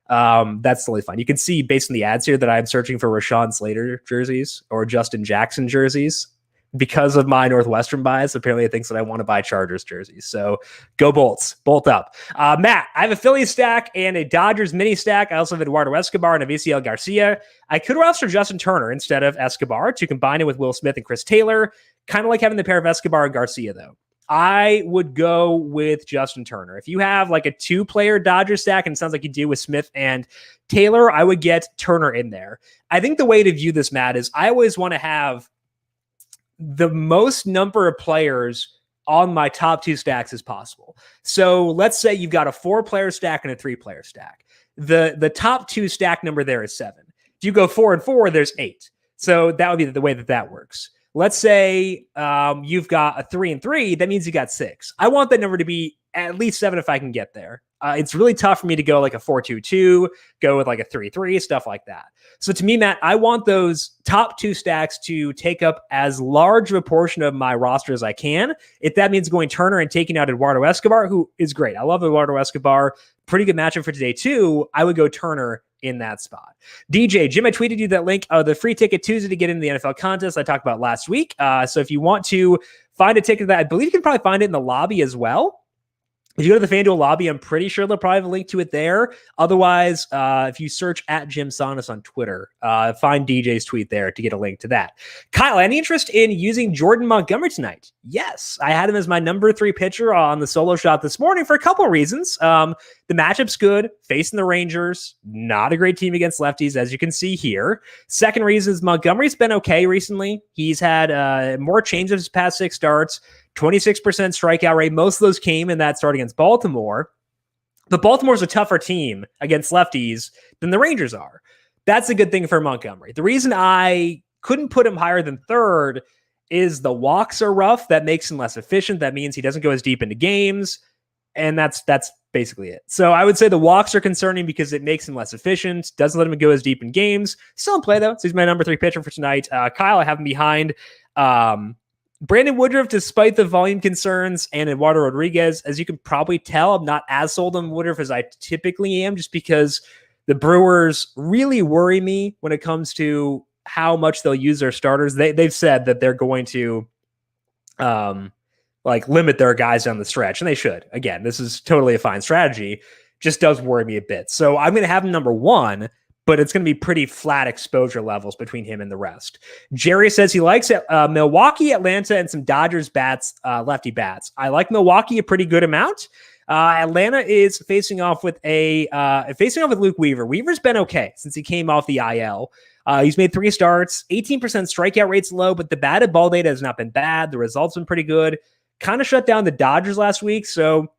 That's totally fine. You can see based on the ads here that I'm searching for Rashawn Slater jerseys or Justin Jackson jerseys. Because of my Northwestern bias, apparently it thinks that I want to buy Chargers jerseys. So go Bolts, bolt up. Matt, I have a Phillies stack and a Dodgers mini stack. I also have Eduardo Escobar and Avisail Garcia. I could roster Justin Turner instead of Escobar to combine it with Will Smith and Chris Taylor. Kind of like having the pair of Escobar and Garcia, though. I would go with Justin Turner. If you have like a 2-player Dodgers stack, and it sounds like you do with Smith and Taylor, I would get Turner in there. I think the way to view this, Matt, is I always want to have the most number of players on my top 2 stacks as possible. So let's say you've got a 4-player stack and a 3-player stack. The top 2 stack number there is 7. If you go 4 and 4, there's 8. So that would be the way that works. Let's say you've got a 3 and 3. That means you got 6. I want that number to be at least 7 if I can get there. It's really tough for me to go like a 4-2-2, go with like a 3-3, stuff like that. So to me, Matt, I want those top 2 stacks to take up as large of a portion of my roster as I can. If that means going Turner and taking out Eduardo Escobar, who is great. I love Eduardo Escobar. Pretty good matchup for today too. I would go Turner in that spot. DJ, Jim, I tweeted you that link of the free ticket Tuesday to get into the NFL contest I talked about last week. So if you want to find a ticket that I believe you can probably find it in the lobby as well. If you go to the FanDuel lobby, I'm pretty sure they'll probably have a link to it there. Otherwise, if you search at Jim Sonis on Twitter, find DJ's tweet there to get a link to that. Kyle, any interest in using Jordan Montgomery tonight? Yes, I had him as my number 3 pitcher on the solo shot this morning for a couple of reasons. The matchup's good, facing the Rangers, not a great team against lefties, as you can see here. Second reason is Montgomery's been okay recently. He's had more changes his past 6 starts. 26% strikeout rate. Most of those came in that start against Baltimore. But Baltimore's a tougher team against lefties than the Rangers are. That's a good thing for Montgomery. The reason I couldn't put him higher than 3rd is the walks are rough. That makes him less efficient. That means he doesn't go as deep into games. And that's basically it. So I would say the walks are concerning because it makes him less efficient, doesn't let him go as deep in games. Still in play, though. So he's my number 3 pitcher for tonight. Kyle, I have him behind Brandon Woodruff, despite the volume concerns, and Eduardo Rodriguez. As you can probably tell, I'm not as sold on Woodruff as I typically am, just because the Brewers really worry me when it comes to how much they'll use their starters. They've said that they're going to limit their guys down the stretch, and they should. Again, this is totally a fine strategy. Just does worry me a bit. So I'm going to have him number 1. But it's going to be pretty flat exposure levels between him and the rest. Jerry says he likes Milwaukee, Atlanta, and some Dodgers bats, lefty bats. I like Milwaukee a pretty good amount. Atlanta is facing off with Luke Weaver. Weaver's been okay since he came off the IL. He's made 3 starts, 18% strikeout rate's low, but the batted ball data has not been bad. The results been pretty good. Kind of shut down the Dodgers last week, so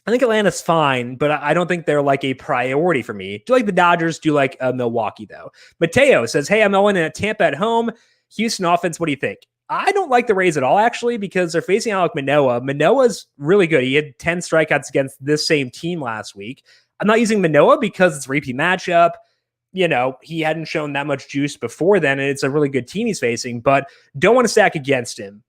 I think Atlanta's fine, but I don't think they're like a priority for me. Do like the Dodgers, do like Milwaukee, though. Mateo says, hey, I'm Owen at Tampa at home. Houston offense, what do you think? I don't like the Rays at all, actually, because they're facing Alek Manoah. Manoah's really good. He had 10 strikeouts against this same team last week. I'm not using Manoah because it's a repeat matchup. You know, he hadn't shown that much juice before then, and it's a really good team he's facing, but don't want to stack against him.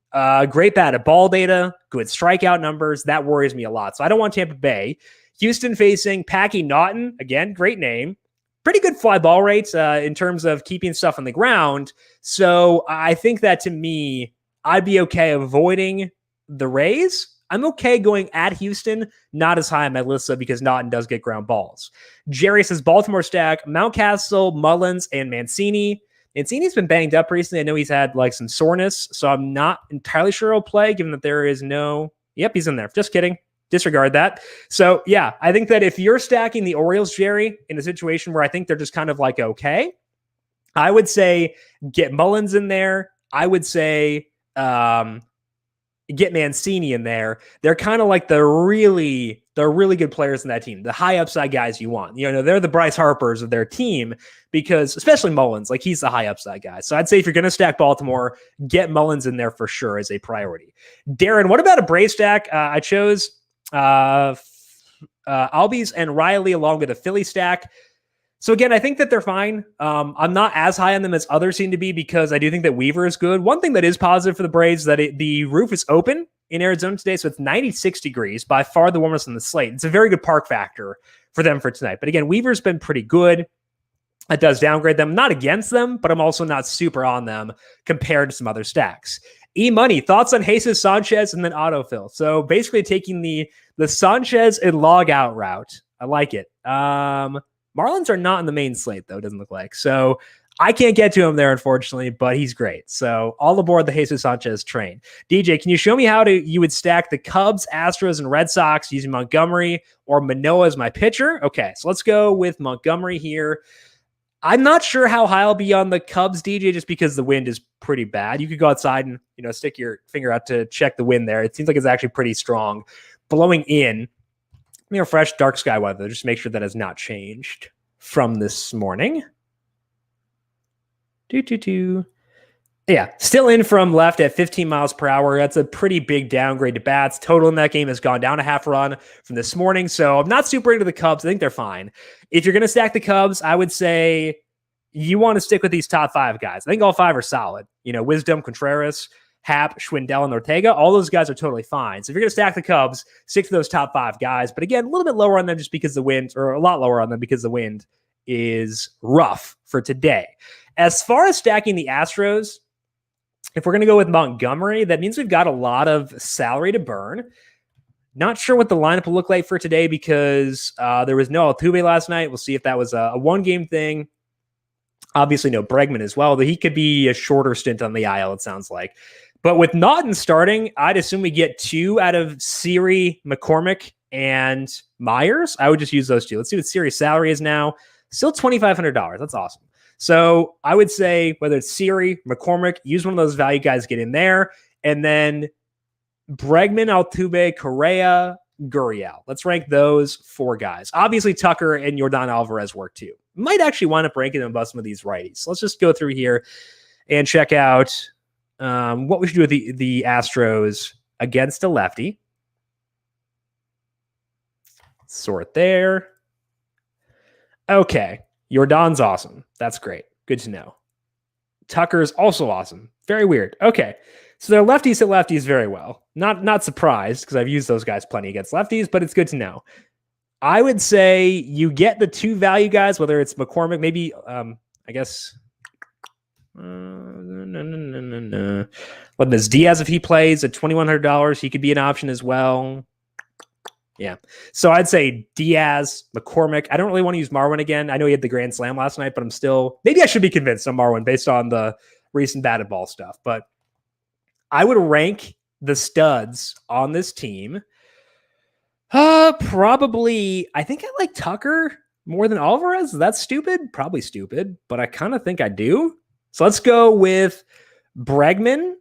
Great batted ball data, good strikeout numbers. That worries me a lot. So I don't want Tampa Bay. Houston facing Packy Naughton. Again, great name. Pretty good fly ball rates in terms of keeping stuff on the ground. So I think that to me, I'd be okay avoiding the Rays. I'm okay going at Houston, not as high on my list because Naughton does get ground balls. Jerry says Baltimore stack, Mountcastle, Mullins, and Mancini. Mancini's been banged up recently. I know he's had like some soreness, so I'm not entirely sure he'll play, given that there is no... Yep, he's in there. Just kidding. Disregard that. So yeah, I think that if you're stacking the Orioles, Jerry, in a situation where I think they're just kind of like okay, I would say get Mullins in there. I would say get Mancini in there. They're kind of like the really good players in that team, the high upside guys you want. You know, they're the Bryce Harpers of their team because, especially Mullins, like he's the high upside guy. So I'd say if you're going to stack Baltimore, get Mullins in there for sure as a priority. Darren, what about a Brave stack? I chose Albies and Riley along with a Philly stack. So again, I think that they're fine. I'm not as high on them as others seem to be because I do think that Weaver is good. One thing that is positive for the Braves is that the roof is open in Arizona today, so it's 96 degrees, by far the warmest on the slate. It's a very good park factor for them for tonight. But again, Weaver's been pretty good. That does downgrade them. Not against them, but I'm also not super on them compared to some other stacks. E-Money, thoughts on Jesus Sanchez and then autofill. So basically taking the Sanchez and log out route. I like it. Marlins are not in the main slate, though, it doesn't look like. So I can't get to him there, unfortunately, but he's great. So all aboard the Jesus Sanchez train. DJ, can you show me how you would stack the Cubs, Astros, and Red Sox using Montgomery or Manoah as my pitcher? Okay, so let's go with Montgomery here. I'm not sure how high I'll be on the Cubs, DJ, just because the wind is pretty bad. You could go outside and, stick your finger out to check the wind there. It seems like it's actually pretty strong. Blowing in. Fresh dark sky weather. Just make sure that has not changed from this morning. Yeah, still in from left at 15 miles per hour. That's a pretty big downgrade to bats. Total in that game has gone down a half run from this morning. So I'm not super into the Cubs. I think they're fine. If you're going to stack the Cubs, I would say you want to stick with these top 5 guys. I think all 5 are solid. Wisdom, Contreras, Happ, Schwindel, and Ortega. All those guys are totally fine. So if you're going to stack the Cubs, stick to those top 5 guys. But again, a little bit lower on them just because the wind, or a lot lower on them because the wind is rough for today. As far as stacking the Astros, if we're going to go with Montgomery, that means we've got a lot of salary to burn. Not sure what the lineup will look like for today because there was no Altuve last night. We'll see if that was a one-game thing. Obviously, no Bregman as well, but he could be a shorter stint on the IL, it sounds like. But with Naughton starting, I'd assume we get 2 out of Siri, McCormick, and Myers. I would just use those 2. Let's see what Siri's salary is now. Still $2,500. That's awesome. So I would say whether it's Siri, McCormick, use one of those value guys, get in there. And then Bregman, Altuve, Correa, Gurriel. Let's rank those 4 guys. Obviously, Tucker and Yordan Alvarez work too. Might actually wind up ranking them above some of these righties. So let's just go through here and check out what we should do with the Astros against a lefty. Sort there. Okay. Yordan's awesome. That's great. Good to know. Tucker's also awesome. Very weird. Okay. So they're lefties hit lefties very well. Not surprised because I've used those guys plenty against lefties, but it's good to know. I would say you get the 2 value guys, whether it's McCormick, maybe, I guess. What is Diaz if he plays at $2,100? He could be an option as well. Yeah. So I'd say Diaz, McCormick. I don't really want to use Marwin again. I know he had the grand slam last night, but maybe I should be convinced on Marwin based on the recent batted ball stuff. But I would rank the studs on this team. Probably. I think I like Tucker more than Alvarez. That's stupid. Probably stupid, but I kind of think I do. So let's go with Bregman,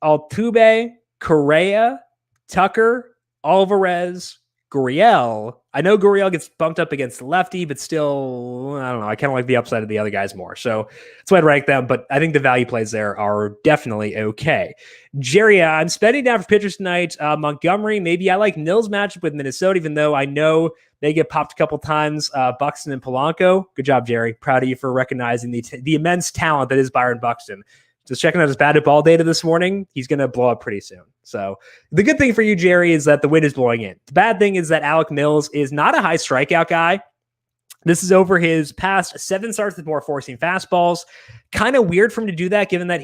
Altuve, Correa, Tucker, Alvarez, Gurriel. I know Gurriel gets bumped up against the lefty, but still, I don't know. I kind of like the upside of the other guys more. So that's why I'd rank them, but I think the value plays there are definitely okay. Jerry, I'm spending down for pitchers tonight. Montgomery, maybe I like Nils' matchup with Minnesota, even though I know they get popped a couple times. Buxton and Polanco. Good job, Jerry. Proud of you for recognizing the immense talent that is Byron Buxton. Just checking out his batted ball data this morning. He's going to blow up pretty soon. So the good thing for you, Jerry, is that the wind is blowing in. The bad thing is that Alec Mills is not a high strikeout guy. This is over his past 7 starts with more forcing fastballs. Kind of weird for him to do that, given that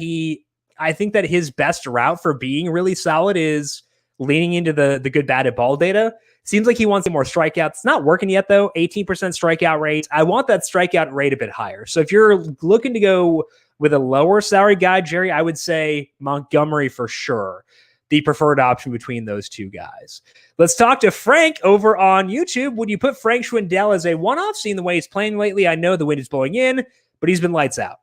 I think that his best route for being really solid is leaning into the good batted ball data. Seems like he wants more strikeouts. It's not working yet, though. 18% strikeout rate. I want that strikeout rate a bit higher. So if you're looking to go with a lower salary guy, Jerry, I would say Montgomery for sure. The preferred option between those two guys. Let's talk to Frank over on YouTube. Would you put Frank Schwindel as a one-off, seeing the way he's playing lately? I know the wind is blowing in, but he's been lights out.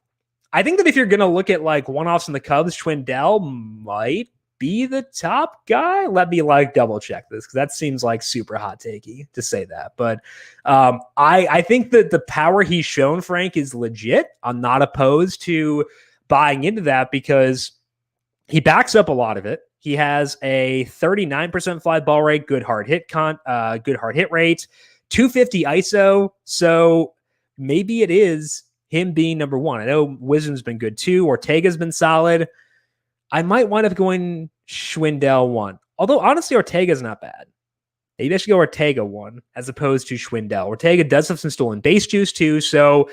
I think that if you're going to look at like one-offs in the Cubs, Schwindel might be the top guy. Let me double check this, because that seems like super hot takey to say that. But I think that the power he's shown, Frank, is legit. I'm not opposed to buying into that because he backs up a lot of it. He has a 39% fly ball rate, good hard hit rate, 250 ISO. So maybe it is him being number one. I know Wisdom's been good too. Ortega's been solid. I might wind up going Schwindel 1. Although, honestly, Ortega's not bad. Maybe I should go Ortega 1 as opposed to Schwindel. Ortega does have some stolen base juice too, so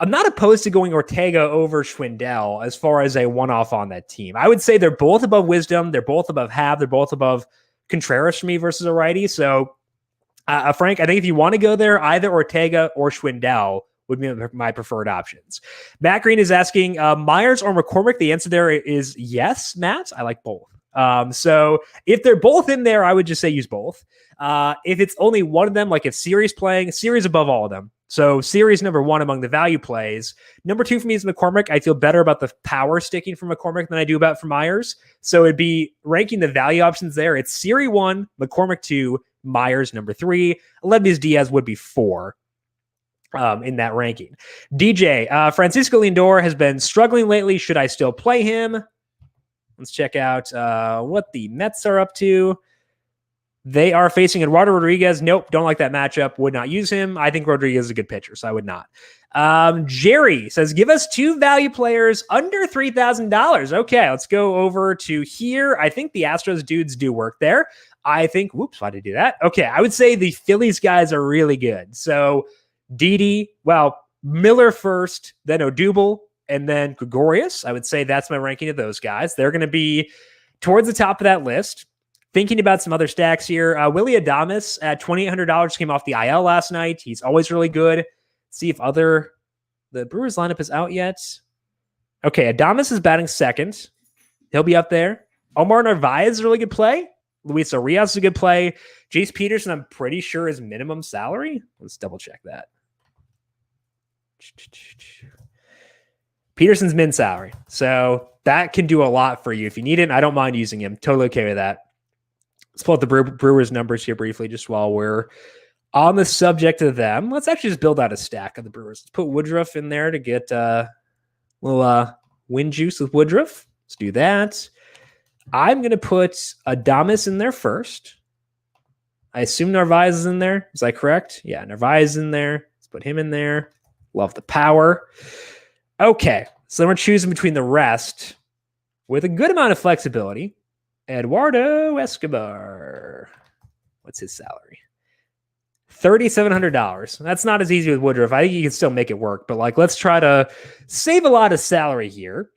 I'm not opposed to going Ortega over Schwindel as far as a one-off on that team. I would say they're both above Wisdom. They're both above Hav. They're both above Contreras for me versus a righty. So, Frank, I think if you want to go there, either Ortega or Schwindel would be my preferred options. Matt Green is asking, Myers or McCormick? The answer there is yes, Matt. I like both. So if they're both in there, I would just say use both. If it's only one of them, like if Siri's playing, Siri's above all of them. So Siri's number 1 among the value plays. Number 2 for me is McCormick. I feel better about the power sticking for McCormick than I do about for Myers. So it'd be ranking the value options there. It's Siri 1, McCormick 2, Myers number 3. Aledmys Diaz would be 4. In that ranking. DJ, Francisco Lindor has been struggling lately. Should I still play him? Let's check out what the Mets are up to. They are facing Eduardo Rodriguez. Nope, don't like that matchup. Would not use him. I think Rodriguez is a good pitcher, so I would not. Jerry says, give us 2 value players under $3,000. Okay, let's go over to here. I think the Astros dudes do work there. I think, whoops, why did I do that? Okay, I would say the Phillies guys are really good. So Didi, Miller first, then Odubel, and then Gregorius. I would say that's my ranking of those guys. They're going to be towards the top of that list. Thinking about some other stacks here. Willie Adames at $2,800 came off the IL last night. He's always really good. See if the Brewers lineup is out yet. Okay, Adames is batting second. He'll be up there. Omar Narvaez is a really good play. Luis Arias is a good play. Jace Peterson, I'm pretty sure is minimum salary. Let's double check that. Peterson's min salary. So that can do a lot for you. If you need it, I don't mind using him. Totally okay with that. Let's pull up the Brewers numbers here briefly, just while we're on the subject of them. Let's actually just build out a stack of the Brewers. Let's put Woodruff in there to get a little win juice with Woodruff. Let's do that. I'm going to put Adames in there first. I assume Narvaez is in there. Is that correct? Yeah, Narvaez is in there. Let's put him in there. Love the power. Okay, so then we're choosing between the rest with a good amount of flexibility. Eduardo Escobar. What's his salary? $3,700. That's not as easy with Woodruff. I think you can still make it work, but let's try to save a lot of salary here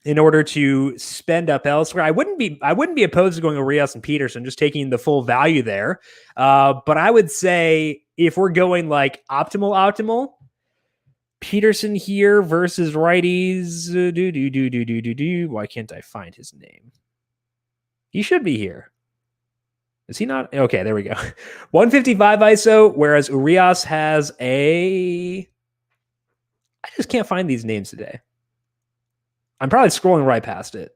in order to spend up elsewhere. I wouldn't be opposed to going Arias and Peterson, just taking the full value there. But I would say if we're going optimal, Peterson here versus righties. Why can't I find his name? He should be here. Is he not? Okay, there we go. 155 ISO, whereas Urias has a... I just can't find these names today. I'm probably scrolling right past it.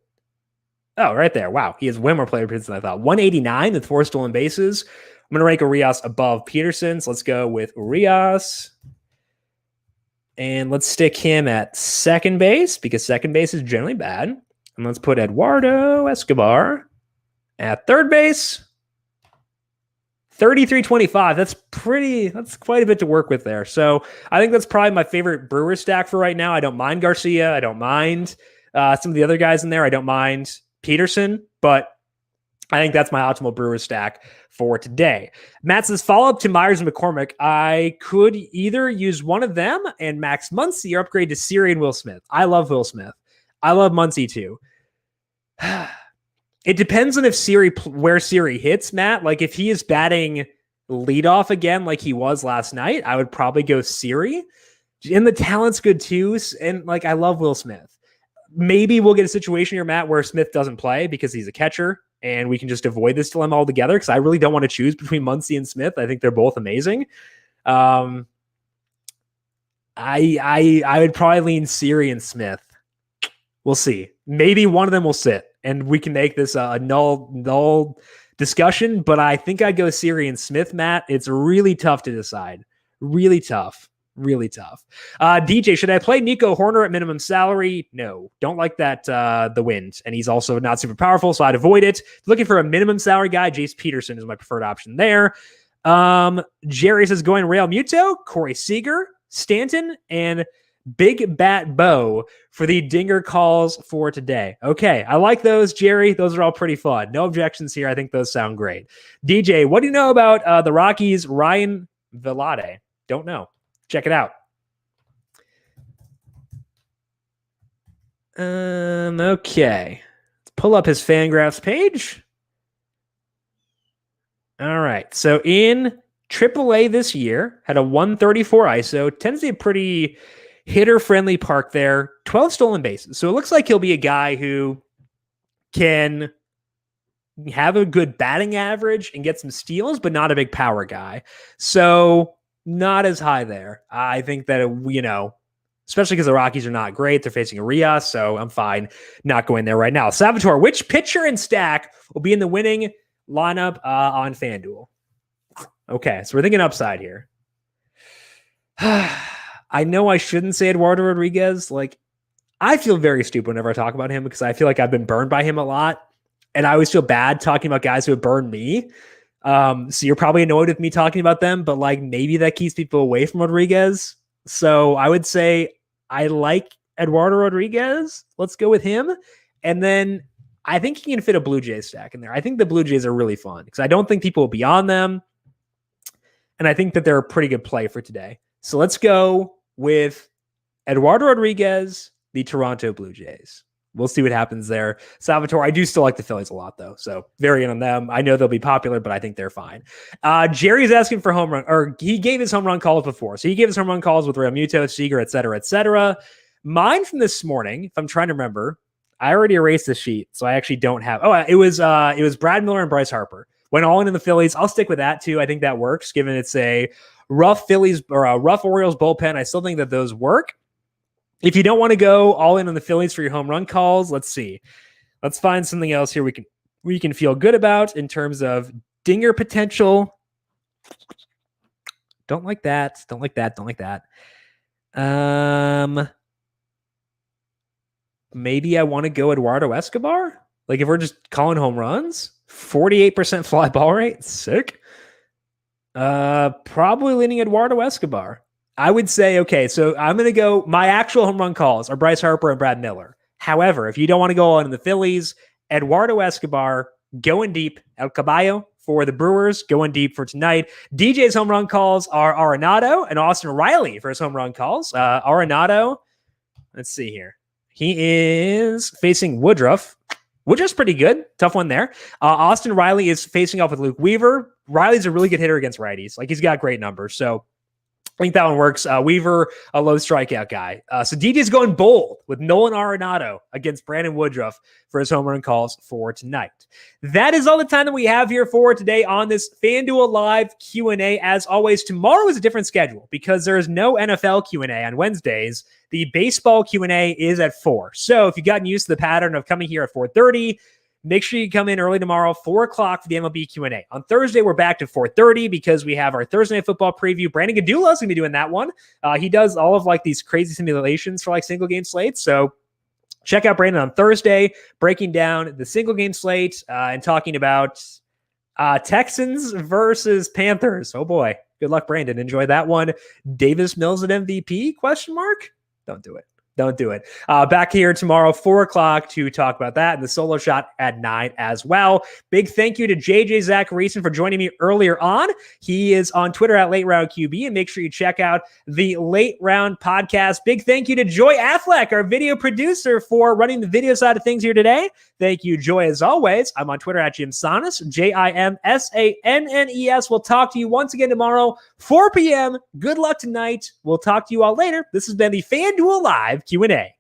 Oh, right there. Wow. He has way more player points than I thought. 189 with 4 stolen bases. I'm going to rank Urias above Peterson. So let's go with Urias. And let's stick him at second base because second base is generally bad. And let's put Eduardo Escobar at third base. 33-25. That's quite a bit to work with there. So I think that's probably my favorite Brewer stack for right now. I don't mind Garcia. I don't mind some of the other guys in there. I don't mind Peterson, but I think that's my optimal Brewers stack for today. Matt says, follow up to Myers and McCormick. I could either use one of them and Max Muncy or upgrade to Siri and Will Smith. I love Will Smith. I love Muncy too. It depends on where Siri hits, Matt. Like if he is batting leadoff again like he was last night, I would probably go Siri. And the talent's good too. And like I love Will Smith. Maybe we'll get a situation here, Matt, where Smith doesn't play because he's a catcher and we can just avoid this dilemma altogether because I really don't want to choose between Muncy and Smith. I think they're both amazing. I would probably lean Siri and Smith. We'll see. Maybe one of them will sit and we can make this a null discussion, but I think I'd go Siri and Smith, Matt. It's really tough to decide. Really tough. DJ, should I play Nico Horner at minimum salary? No, don't like that. The wind, and he's also not super powerful, so I'd avoid it. Looking for a minimum salary guy, Jace Peterson is my preferred option there. Jerry says going Real Muto, Corey Seager, Stanton, and Big Bat Bo for the dinger calls for today. Okay, I like those, Jerry. Those are all pretty fun. No objections here. I think those sound great. DJ, what do you know about the Rockies' Ryan Vilade? Don't know. Check it out. Okay. Let's pull up his Fangraphs page. All right. So in AAA this year, had a 134 ISO. Tends to be a pretty hitter-friendly park there. 12 stolen bases. So it looks like he'll be a guy who can have a good batting average and get some steals, but not a big power guy. So not as high there. I think that, especially because the Rockies are not great. They're facing Urias, so I'm fine not going there right now. Salvatore, which pitcher and stack will be in the winning lineup on FanDuel? Okay, so we're thinking upside here. I know I shouldn't say Eduardo Rodriguez. Like, I feel very stupid whenever I talk about him because I feel like I've been burned by him a lot. And I always feel bad talking about guys who have burned me. So you're probably annoyed with me talking about them, but like maybe that keeps people away from Rodriguez. So I would say I like Eduardo Rodriguez. Let's go with him. And then I think he can fit a Blue Jays stack in there. I think the Blue Jays are really fun because I don't think people will be on them. And I think that they're a pretty good play for today. So let's go with Eduardo Rodriguez, the Toronto Blue Jays. We'll see what happens there. Salvatore, I do still like the Phillies a lot, though. So very in on them. I know they'll be popular, but I think they're fine. Jerry's asking for home run, or he gave his home run calls before. So he gave his home run calls with Real Muto, Seager, et cetera, et cetera. Mine from this morning, if I'm trying to remember, I already erased the sheet, so I actually don't have. Oh, it was Brad Miller and Bryce Harper. Went all in the Phillies. I'll stick with that too. I think that works, given it's a rough Phillies or a rough Orioles bullpen. I still think that those work. If you don't want to go all in on the Phillies for your home run calls, let's see. Let's find something else here we can feel good about in terms of dinger potential. Don't like that. Don't like that. Don't like that. Maybe I want to go Eduardo Escobar. Like if we're just calling home runs, 48% fly ball rate, sick. Probably leaning Eduardo Escobar. I would say, okay, so I'm going to go, my actual home run calls are Bryce Harper and Brad Miller. However, if you don't want to go on the Phillies, Eduardo Escobar going deep, El Caballo for the Brewers, going deep for tonight. DJ's home run calls are Arenado and Austin Riley for his home run calls. Arenado, let's see here. He is facing Woodruff. Woodruff's pretty good. Tough one there. Austin Riley is facing off with Luke Weaver. Riley's a really good hitter against righties. Like he's got great numbers. So I think that one works. Weaver, a low strikeout guy. So DJ's going bold with Nolan Arenado against Brandon Woodruff for his home run calls for tonight. That is all the time that we have here for today on this FanDuel Live Q&A. As always, tomorrow is a different schedule because there is no NFL Q&A on Wednesdays. The baseball Q&A is at 4. So if you've gotten used to the pattern of coming here at 4:30, make sure you come in early tomorrow, 4 o'clock for the MLB Q&A. On Thursday, we're back to 4:30 because we have our Thursday Night Football preview. Brandon Gadula is going to be doing that one. He does all of like these crazy simulations for like single game slates. So check out Brandon on Thursday, breaking down the single game slate and talking about Texans versus Panthers. Oh boy. Good luck, Brandon. Enjoy that one. Davis Mills at MVP? Question mark? Don't do it. Don't do it. Back here tomorrow, 4 o'clock to talk about that and the solo shot at 9 as well. Big thank you to JJ Zacharyson for joining me earlier on. He is on Twitter at Late Round QB, and make sure you check out the Late Round podcast. Big thank you to Joy Affleck, our video producer, for running the video side of things here today. Thank you, Joy, as always. I'm on Twitter at Jim Sannes, JIMSANNES. We'll talk to you once again tomorrow, 4 p.m. Good luck tonight. We'll talk to you all later. This has been the FanDuel Live Q&A.